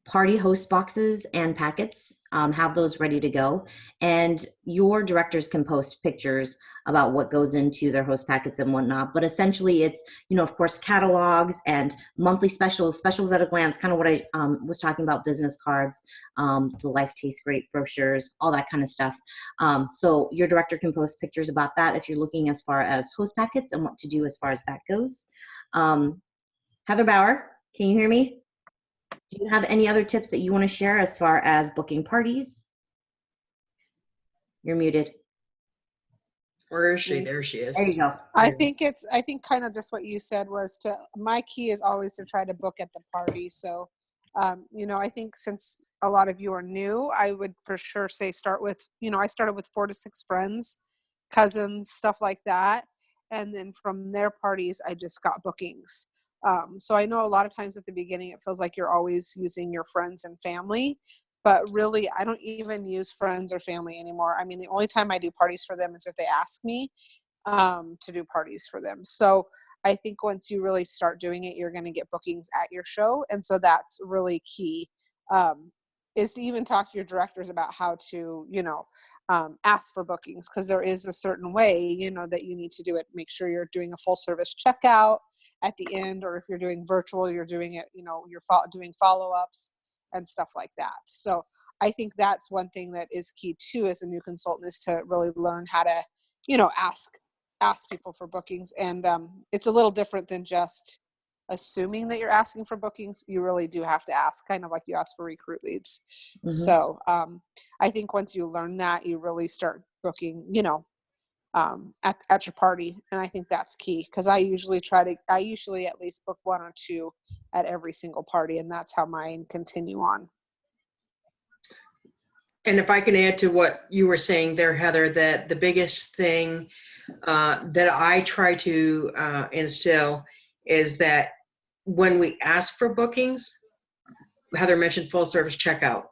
party host boxes and packets, have those ready to go. And your directors can post pictures about what goes into their host packets and whatnot. But essentially it's, of course, catalogs and monthly specials at a glance, kind of what I was talking about, business cards, the Life Tastes Great brochures, all that kind of stuff. So your director can post pictures about that if you're looking as far as host packets and what to do as far as that goes. Heather Bauer, can you hear me? Do you have any other tips that you want to share as far as booking parties? You're muted. Where is she? There she is. There you go. I think kind of just what you said was my key is always to try to book at the party. So, I think since a lot of you are new, I would for sure say start with, I started with 4 to 6 friends cousins, stuff like that. And then from their parties, I just got bookings. So I know a lot of times at the beginning, it feels like you're always using your friends and family, but really I don't even use friends or family anymore. I mean, the only time I do parties for them is if they ask me to do parties for them. So I think once you really start doing it, you're going to get bookings at your show. And so that's really key, is to even talk to your directors about how to, ask for bookings, because there is a certain way, that you need to do it. Make sure you're doing a full service checkout at the end, or if you're doing virtual, you're doing it, you're doing follow-ups and stuff like that. So I think that's one thing that is key too, as a new consultant, is to really learn how to, ask people for bookings. And it's a little different than just assuming that you're asking for bookings. You really do have to ask, kind of like you ask for recruit leads. Mm-hmm. So I think once you learn that, you really start booking, at your party. And I think that's key, because I usually at least book 1 or 2 at every single party, and that's how mine continue on. And if I can add to what you were saying there, Heather, that the biggest thing that I try to instill is that when we ask for bookings, Heather mentioned full service checkout.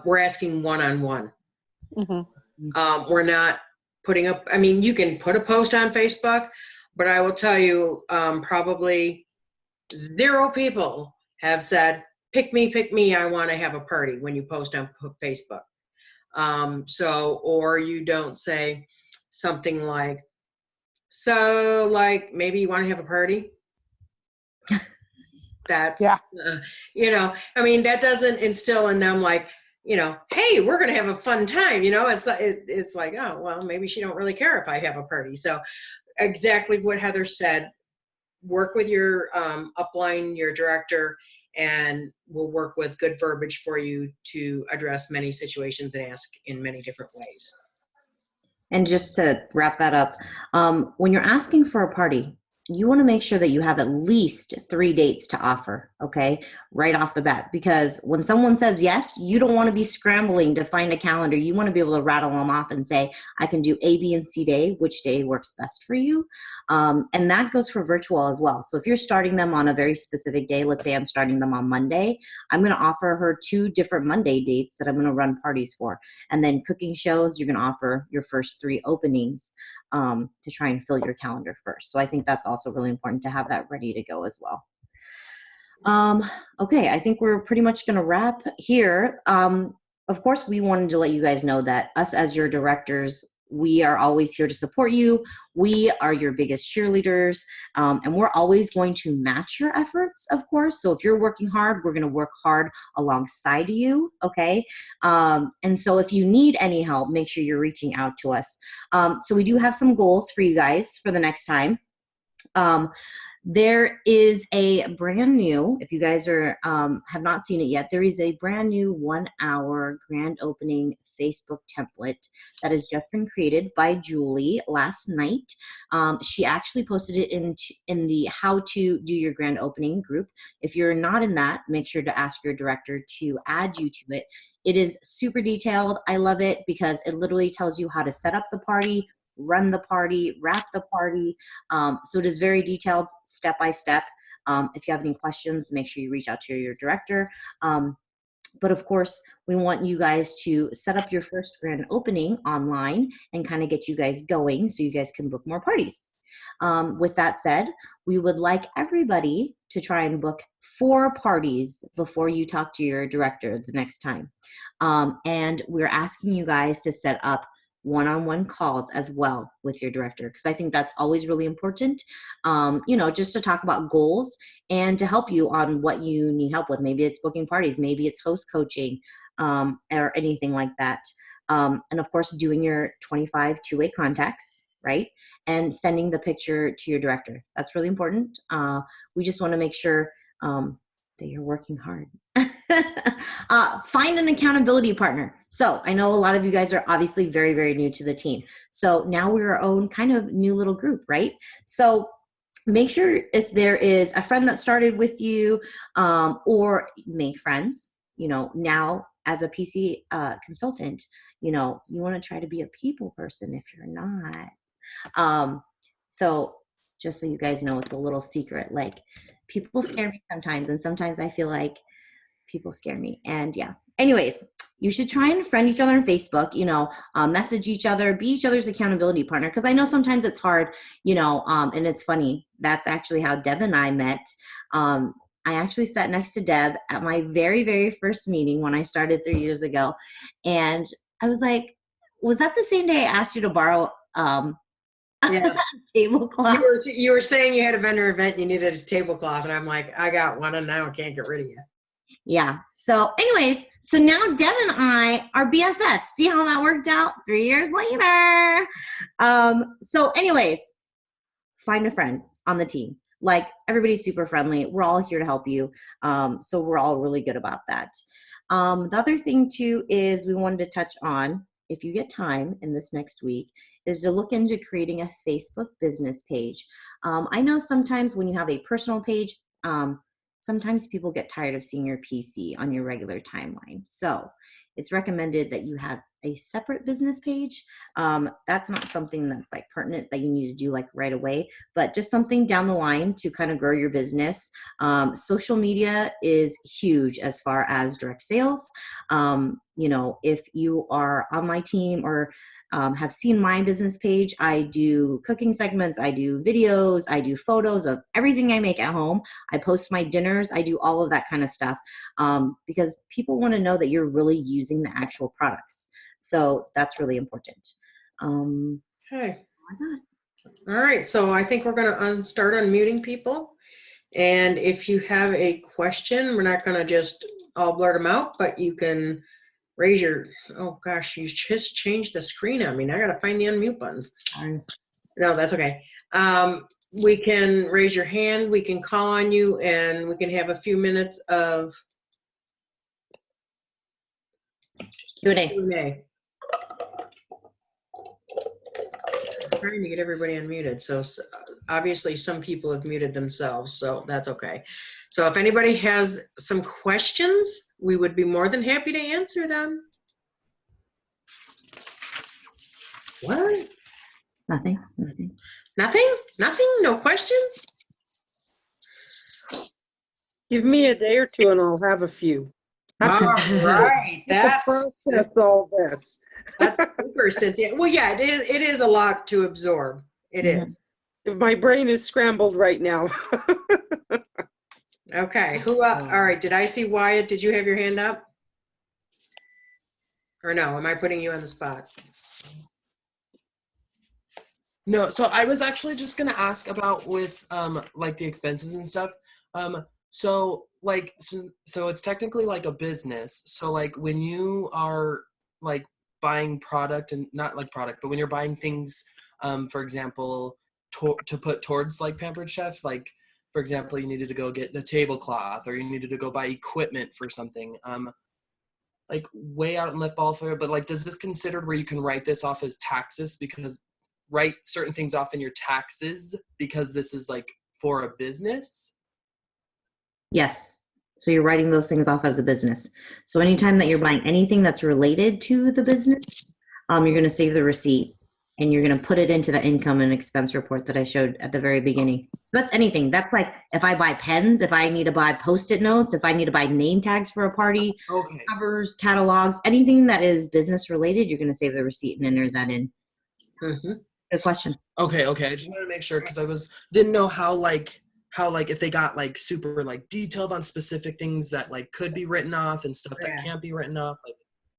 We're asking one-on-one. Mm-hmm. We're not putting up, I mean, you can put a post on Facebook, but I will tell you, probably 0 people have said, pick me, I want to have a party, when you post on Facebook. Or you don't say something like, so like, maybe you want to have a party? That's, yeah. I mean, that doesn't instill in them like, hey, we're going to have a fun time. It's like, oh, well, maybe she don't really care if I have a party. So exactly what Heather said, work with your upline, your director, and we'll work with good verbiage for you to address many situations and ask in many different ways. And just to wrap that up, when you're asking for a party, you want to make sure that you have at least 3 dates to offer, okay, right off the bat. Because when someone says yes, you don't want to be scrambling to find a calendar. You want to be able to rattle them off and say, I can do A, B, and C day. Which day works best for you? And that goes for virtual as well. So if you're starting them on a very specific day, let's say I'm starting them on Monday, I'm going to offer her 2 different Monday dates that I'm going to run parties for. And then cooking shows, you're going to offer your first 3 openings to try and fill your calendar first. So I think that's also really important to have that ready to go as well. Okay, I think we're pretty much going to wrap here. Of course, we wanted to let you guys know that us as your directors, we are always here to support you. We are your biggest cheerleaders, and we're always going to match your efforts, of course. So if you're working hard, we're going to work hard alongside you, okay? And so if you need any help, make sure you're reaching out to us. So we do have some goals for you guys for the next time. There is a brand new, if you guys are have not seen it yet, there is a brand new 1-hour grand opening Facebook template that has just been created by Julie last night. She actually posted it in the How to Do Your Grand Opening group. If you're not in that, make sure to ask your director to add you to it. It is super detailed. I love it because it literally tells you how to set up the party, run the party, wrap the party. So it is very detailed, step by step. If you have any questions, make sure you reach out to your director. But of course, we want you guys to set up your first grand opening online and kind of get you guys going so you guys can book more parties. With that said, we would like everybody to try and book 4 parties before you talk to your director the next time. And we're asking you guys to set up one-on-one calls as well with your director, because I think that's always really important, just to talk about goals and to help you on what you need help with. Maybe it's booking parties, maybe it's host coaching, or anything like that. And of course, doing your 25 two-way contacts, right? And sending the picture to your director. That's really important. We just want to make sure that you're working hard. Find an accountability partner. So I know a lot of you guys are obviously very, very new to the team. So now we're our own kind of new little group, right? So make sure if there is a friend that started with you, or make friends, now as a PC consultant, you know, you want to try to be a people person if you're not. So just so you guys know, it's a little secret. Like, people scare me sometimes, and sometimes I feel like people scare me. And yeah. Anyways, you should try and friend each other on Facebook, you know, message each other, be each other's accountability partner. Cause I know sometimes it's hard, you know, and it's funny. That's actually how Deb and I met. I actually sat next to Deb at my very, very first meeting when I started 3 years ago. And I was like, was that the same day I asked you to borrow Yeah. tablecloth? You were saying you had a vendor event, you needed a tablecloth, and I'm like, I got one, and now I can't get rid of you. Yeah. So anyways, so now Deb and I are BFFs. See how that worked out 3 years later. So anyways, find a friend on the team. Like, everybody's super friendly. We're all here to help you. So we're all really good about that. The other thing too is we wanted to touch on, if you get time in this next week, is to look into creating a Facebook business page. I know sometimes when you have a personal page, sometimes people get tired of seeing your PC on your regular timeline. So it's recommended that you have a separate business page. That's not something that's like pertinent that you need to do like right away, but just something down the line to kind of grow your business. Social media is huge as far as direct sales. You know, if you are on my team or have seen my business page, I do cooking segments, I do videos, I do photos of everything I make at home. I post my dinners, I do all of that kind of stuff, because people want to know that you're really using the actual products. So that's really important. Okay. All right. So I think we're going to start unmuting people. And if you have a question, we're not going to just all blurt them out, but you can raise your, oh gosh, you just changed the screen on me. Now I got to find the unmute buttons. Sorry. No, that's okay. We can raise your hand, we can call on you, and we can have a few minutes of Q&A. Q&A. I'm trying to get everybody unmuted. So obviously some people have muted themselves, so that's okay. So if anybody has some questions, we would be more than happy to answer them. What? Nothing. Nothing? No questions? Give me a day or two and I'll have a few. All right, that's Process all this. That's super, Cynthia. Well, yeah, it is a lot to absorb. It is. My brain is scrambled right now. Okay. All right. Did I see Wyatt? Did you have your hand up? Or no? Am I putting you on the spot? No. So I was actually just gonna ask about with like the expenses and stuff. So it's technically like a business. So like when you are like buying product, and not like product, but when you're buying things, for example, to put towards like Pampered Chef, like for example, you needed to go get a tablecloth or you needed to go buy equipment for something, like way out in left ball for it, but like, does this considered where you can write this off as taxes, because write certain things off in your taxes because this is like for a business? Yes. So you're writing those things off as a business. So anytime that you're buying anything that's related to the business, you're going to save the receipt and you're going to put it into the income and expense report that I showed at the very beginning. That's anything. That's like if I buy pens, if I need to buy Post-it notes, if I need to buy name tags for a party, Okay. covers, catalogs, anything that is business related, you're going to save the receipt and enter that in. Mm-hmm. Good question. Okay. I just wanted to make sure because didn't know how if they got like super like detailed on specific things that like could be written off and stuff that can't be written off. Like,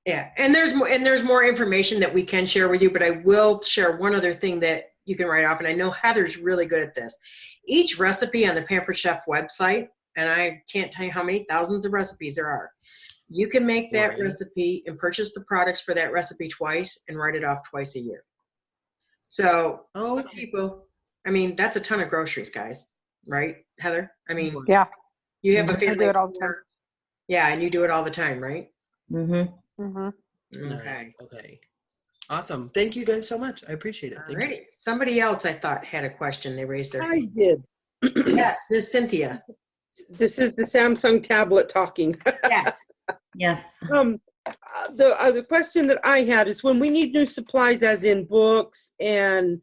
yeah, and there's more information that we can share with you, but I will share one other thing that you can write off, and I know Heather's really good at this. Each recipe on the Pampered Chef website, and I can't tell you how many thousands of recipes there are, you can make that recipe and purchase the products for that recipe twice and write it off twice a year. So some people, I mean, that's a ton of groceries, guys, right, Heather? I mean, Yeah. You have a family. I do it all the time. Yeah, and you do it all the time, right? Mm-hmm. Mm-hmm. Okay. Okay. Awesome. Thank you guys so much. I appreciate it. Thank you. Alrighty. Somebody else I thought had a question. They raised their I hand. did. Yes, Miss Cynthia. This is the Samsung tablet talking. Yes. Yes. the question that I had is when we need new supplies, as in books and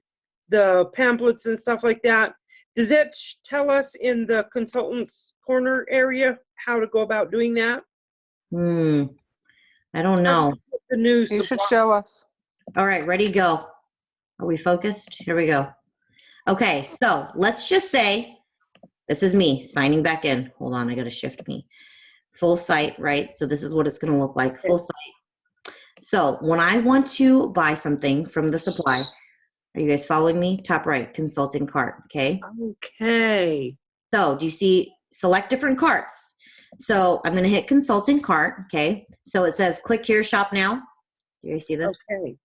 the pamphlets and stuff like that, does that tell us in the consultant's corner area how to go about doing that? I don't know. The new You should supply. show us. All right, ready, go. Are we focused? Here we go. Okay, so let's just say this is me signing back in. Hold on, I gotta shift me. Full site, right? So this is what it's gonna look like, full site. So when I want to buy something from the supply, are you guys following me? Top right, consulting cart, okay? Okay. So do you see select different carts? So I'm gonna hit consulting cart, okay? So it says click here, shop now. Do you guys see this? Okay.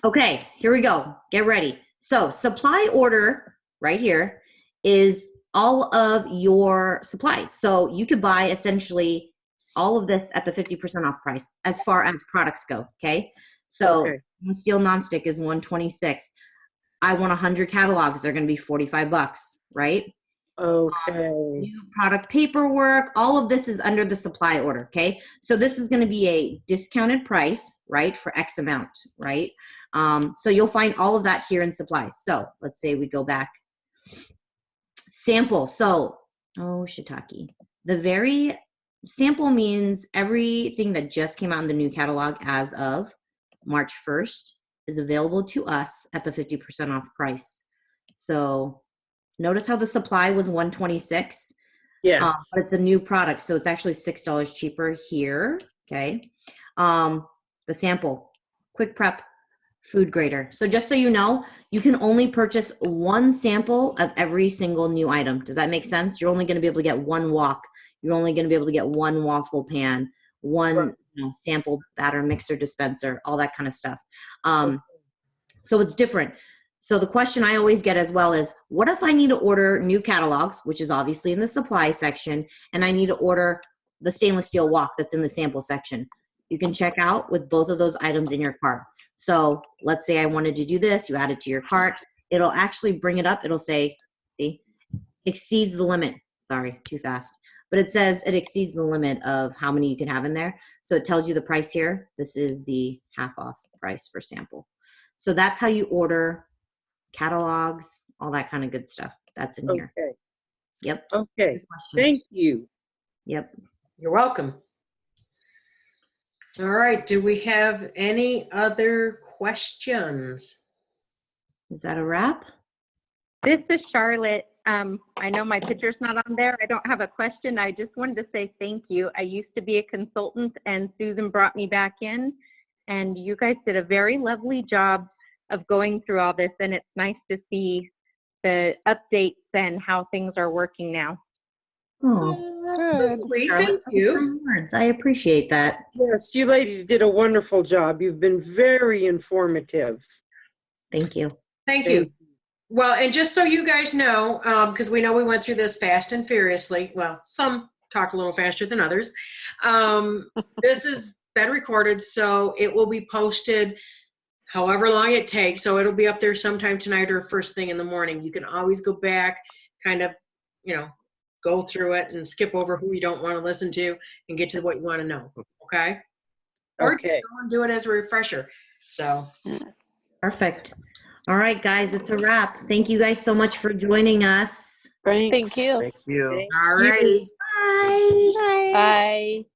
Okay, here we go. Get ready. So supply order right here is all of your supplies. So you could buy essentially all of this at the 50% off price as far as products go, okay? So Okay. steel nonstick is 126. I want 100 catalogs. They're going to be 45 bucks, right? Okay. New product paperwork, all of this is under the supply order, okay? So this is going to be a discounted price, right, for X amount, right? So you'll find all of that here in supplies. So let's say we go back. Sample. So, oh, shiitake. The very sample means everything that just came out in the new catalog as of March 1st is available to us at the 50% off price. So notice how the supply was 126, Yes. but it's a new product, so it's actually $6 cheaper here. Okay, the sample, quick prep, food grader. So just so you know, you can only purchase one sample of every single new item. Does that make sense? You're only going to be able to get one wok. You're only going to be able to get one waffle pan, one sample batter mixer dispenser, all that kind of stuff. So it's different. So the question I always get as well is, what if I need to order new catalogs, which is obviously in the supply section, and I need to order the stainless steel wok that's in the sample section? You can check out with both of those items in your cart. So let's say I wanted to do this, you add it to your cart. It'll actually bring it up. It'll say, see, exceeds the limit. Sorry, too fast. But it says it exceeds the limit of how many you can have in there. So it tells you the price here. This is the half off price for sample. So that's how you order catalogs, all that kind of good stuff. That's in here. Okay. Yep. Okay. Good question. Thank you. Yep. You're welcome. All right, do we have any other questions? Is that a wrap? This is Charlotte. I know my picture's not on there. I don't have a question. I just wanted to say thank you. I used to be a consultant and Susan brought me back in, and you guys did a very lovely job of going through all this, and it's nice to see the updates and how things are working now. Oh, So sweet, Charlotte, thank you. kind words. I appreciate that. Yes, you ladies did a wonderful job. You've been very informative. Thank you. Thank you. Well, and just so you guys know, because we know we went through this fast and furiously. Well, some talk a little faster than others. This has been recorded, so it will be posted however long it takes. So it'll be up there sometime tonight or first thing in the morning. You can always go back, kind of, go through it and skip over who you don't want to listen to and get to what you want to know. Okay? Or Okay. go and do it as a refresher. So. Perfect. All right, guys, it's a wrap. Thank you guys so much for joining us. Thanks. Thank you. Thank you. All righty. Bye. Bye.